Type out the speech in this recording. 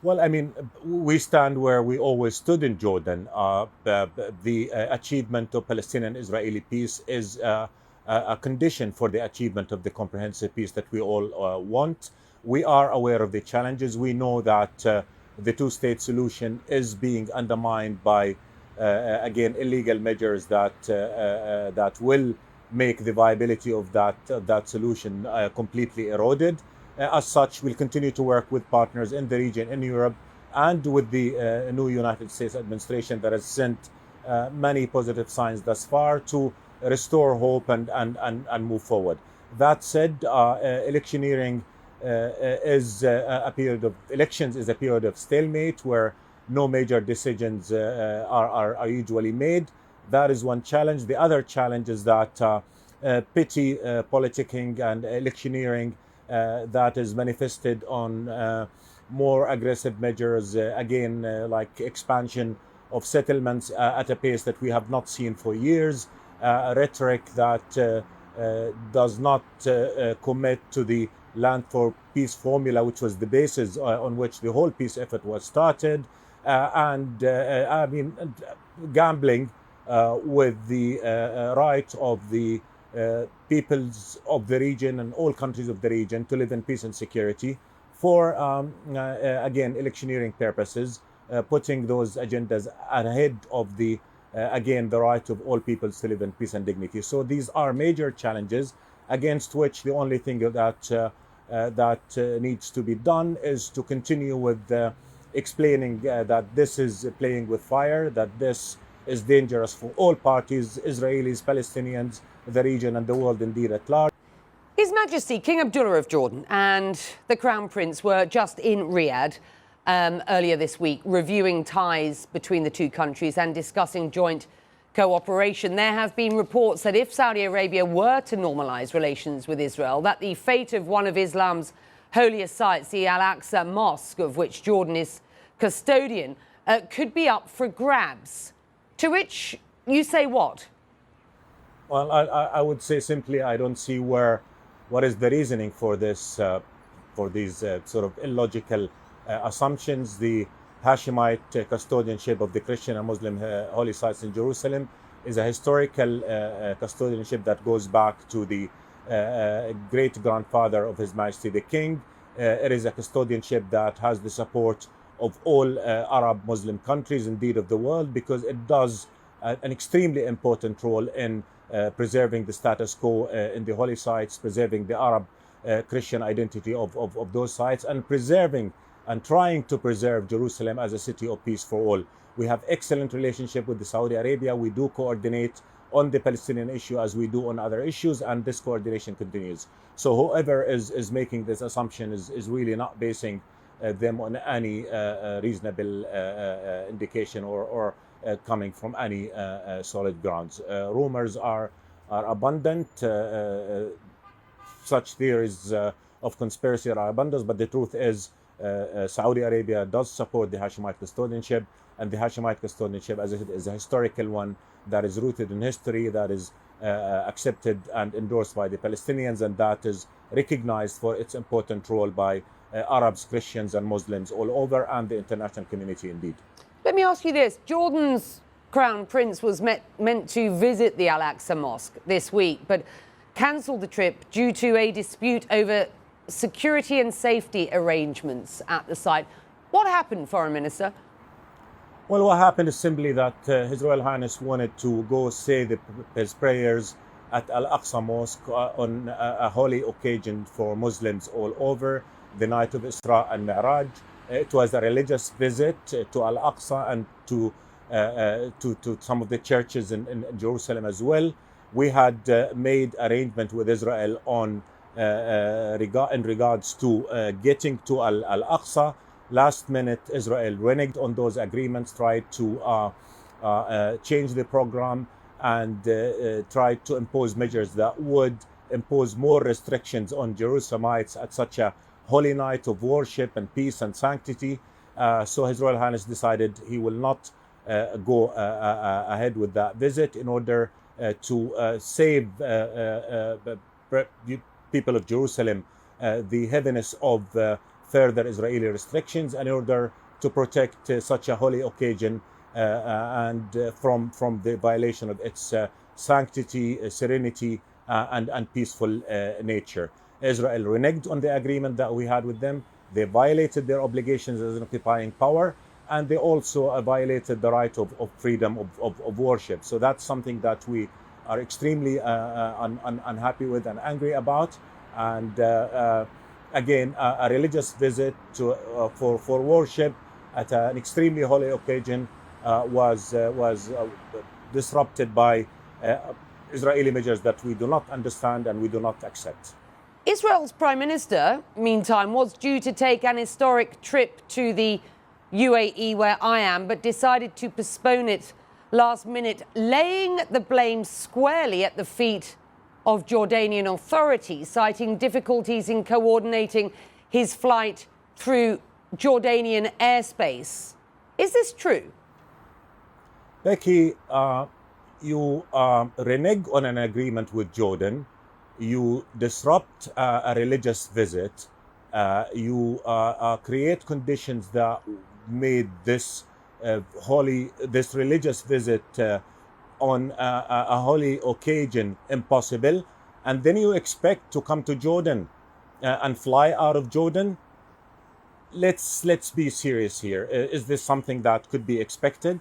Well, I mean, we stand where we always stood in Jordan. The achievement of Palestinian and Israeli peace is a condition for the achievement of the comprehensive peace that we all want. We are aware of the challenges. We know that the two-state solution is being undermined by, again, illegal measures that will make the viability of that solution completely eroded. As such, we'll continue to work with partners in the region, in Europe, and with the new United States administration that has sent many positive signs thus far to restore hope and move forward. That said, electioneering is a period of elections is a period of stalemate where no major decisions are usually made. That is one challenge. The other challenge is that petty politicking and electioneering that is manifested on more aggressive measures, like expansion of settlements at a pace that we have not seen for years, rhetoric that does not commit to the land for peace formula, which was the basis on which the whole peace effort was started, gambling with the right of the peoples of the region and all countries of the region to live in peace and security for, electioneering purposes, putting those agendas ahead of the right of all peoples to live in peace and dignity. So these are major challenges against which the only thing that needs to be done is to continue with explaining that this is playing with fire, that this is dangerous for all parties, Israelis, Palestinians, the region and the world indeed at large. His Majesty King Abdullah of Jordan and the Crown Prince were just in Riyadh earlier this week, reviewing ties between the two countries and discussing joint cooperation. There have been reports that if Saudi Arabia were to normalise relations with Israel, that the fate of one of Islam's holiest sites, the Al-Aqsa Mosque, of which Jordan is custodian, could be up for grabs. To which you say what? Well, I would say simply I don't see what is the reasoning for this, for these sort of illogical assumptions. The Hashemite custodianship of the Christian and Muslim holy sites in Jerusalem is a historical custodianship that goes back to the great-grandfather of His Majesty the King. It is a custodianship that has the support of all Arab Muslim countries, indeed of the world, because it does an extremely important role in preserving the status quo in the holy sites, preserving the Arab Christian identity of those sites, and preserving and trying to preserve Jerusalem as a city of peace for all. We have excellent relationship with the Saudi Arabia. We do coordinate on the Palestinian issue as we do on other issues, and this coordination continues. So whoever is making this assumption is really not basing them on any reasonable indication or coming from any solid grounds. Rumors are abundant. Such theories of conspiracy are abundant, but the truth is Saudi Arabia does support the Hashemite custodianship, and the Hashemite custodianship as is a historical one that is rooted in history, that is accepted and endorsed by the Palestinians, and that is recognized for its important role by Arabs, Christians and Muslims all over, and the international community indeed. Let me ask you this. Jordan's Crown Prince was meant to visit the Al-Aqsa Mosque this week, but cancelled the trip due to a dispute over security and safety arrangements at the site. What happened, Foreign Minister? Well, what happened is simply that His Royal Highness wanted to go say his prayers at Al-Aqsa Mosque on a holy occasion for Muslims all over, the night of Isra and Mi'raj. It was a religious visit to Al-Aqsa and to some of the churches in Jerusalem as well. We had made arrangement with Israel on in regards to getting to Al-Aqsa. Last minute, Israel reneged on those agreements, tried to change the program, and tried to impose measures that would impose more restrictions on Jerusalemites at such a holy night of worship and peace and sanctity. So His Royal Highness decided he will not go ahead with that visit in order to save people of Jerusalem the heaviness of further Israeli restrictions in order to protect such a holy occasion from the violation of its sanctity, serenity, and peaceful nature. Israel reneged on the agreement that we had with them. They violated their obligations as an occupying power, and they also violated the right of freedom of worship. So that's something that we are extremely unhappy with and angry about. And again, a religious visit for worship at an extremely holy occasion was disrupted by Israeli measures that we do not understand and we do not accept. Israel's Prime Minister, meantime, was due to take an historic trip to the UAE, where I am, but decided to postpone it last minute, laying the blame squarely at the feet of Jordanian authorities, citing difficulties in coordinating his flight through Jordanian airspace. Is this true? Becky, you renege on an agreement with Jordan. You disrupt a religious visit. You create conditions that made this religious visit on a holy occasion impossible, and then you expect to come to Jordan and fly out of Jordan. Let's be serious here. Is this something that could be expected?